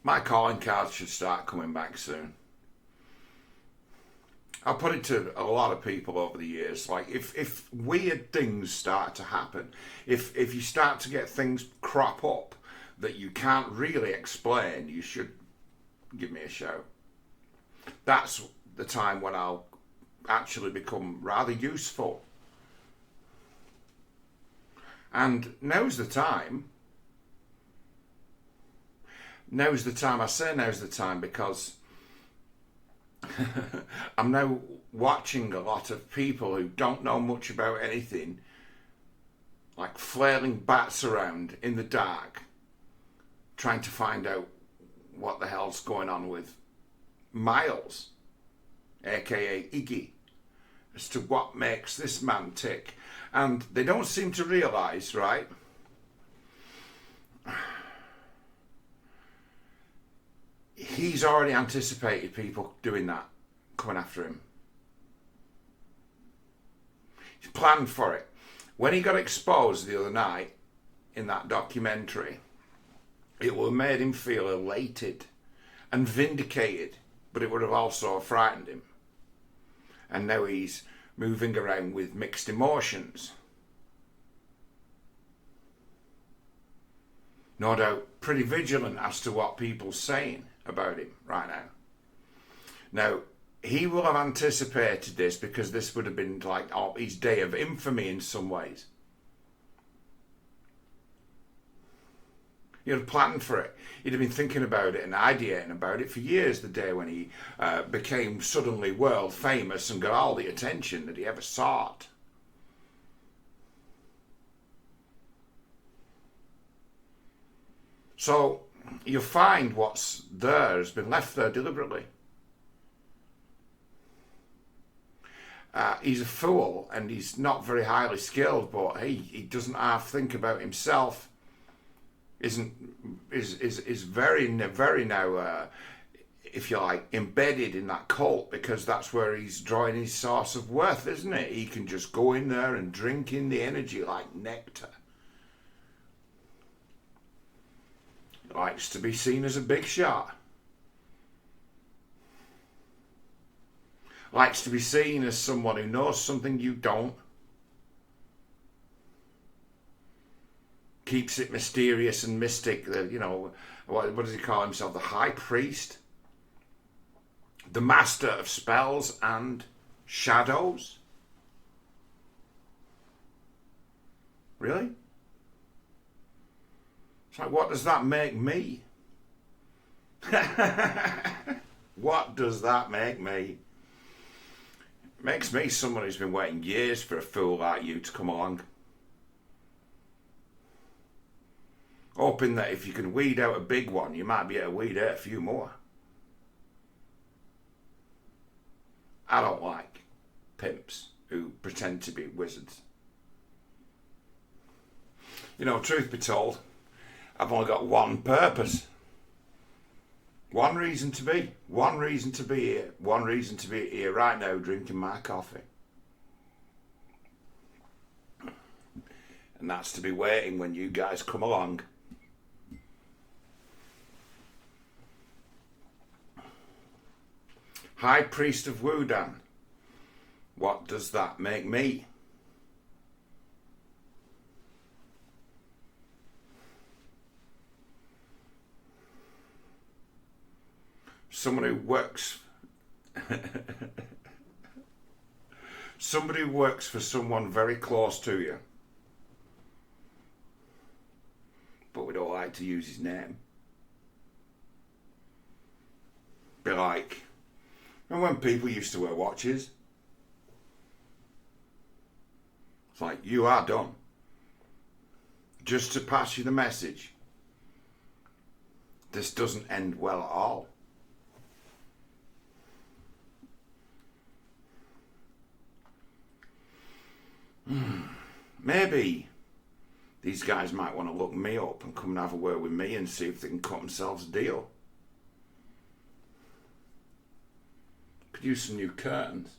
My calling cards should start coming back soon. I'll put it to a lot of people over the years, like if weird things start to happen, if you start to get things crop up that you can't really explain, you should give me a shout. That's the time when I'll actually become rather useful. And now's the time. Now's the time. I say now's the time because I'm now watching a lot of people who don't know much about anything, like flailing bats around in the dark, trying to find out what the hell's going on with Miles, aka IGGY, as to what makes this man tick. And they don't seem to realise, right? He's already anticipated people doing that, coming after him. He's planned for it. When he got exposed the other night in that documentary, it would have made him feel elated and vindicated, but it would have also frightened him. And now he's moving around with mixed emotions. No doubt pretty vigilant as to what people's saying about him right now. Now, he will have anticipated this because this would have been like his day of infamy in some ways. He'd have planned for it. He'd have been thinking about it and ideating about it for years, the day when he became suddenly world famous and got all the attention that he ever sought. So you'll find what's there has been left there deliberately. He's a fool and he's not very highly skilled, but he doesn't half think about himself. Is very now, if you like, embedded in that cult, because that's where he's drawing his source of worth, isn't it? He can just go in there and drink in the energy like nectar. He likes to be seen as a big shot. Likes to be seen as someone who knows something you don't. Keeps it mysterious and mystic. What does he call himself? The high priest? The master of spells and shadows? Really? It's like, what does that make me? What does that make me? It makes me someone who's been waiting years for a fool like you to come along. Hoping that if you can weed out a big one, you might be able to weed out a few more. I don't like pimps who pretend to be wizards. You know, truth be told, I've only got one purpose. One reason to be. One reason to be here. One reason to be here right now drinking my coffee. And that's to be waiting when you guys come along. High Priest of Wudan. What does that make me? Someone who works somebody who works for someone very close to you. But we don't like to use his name. Be like, and when people used to wear watches, it's like, you are done. Just to pass you the message, this doesn't end well at all. Maybe these guys might want to look me up and come and have a word with me and see if they can cut themselves a deal. Could use some new curtains.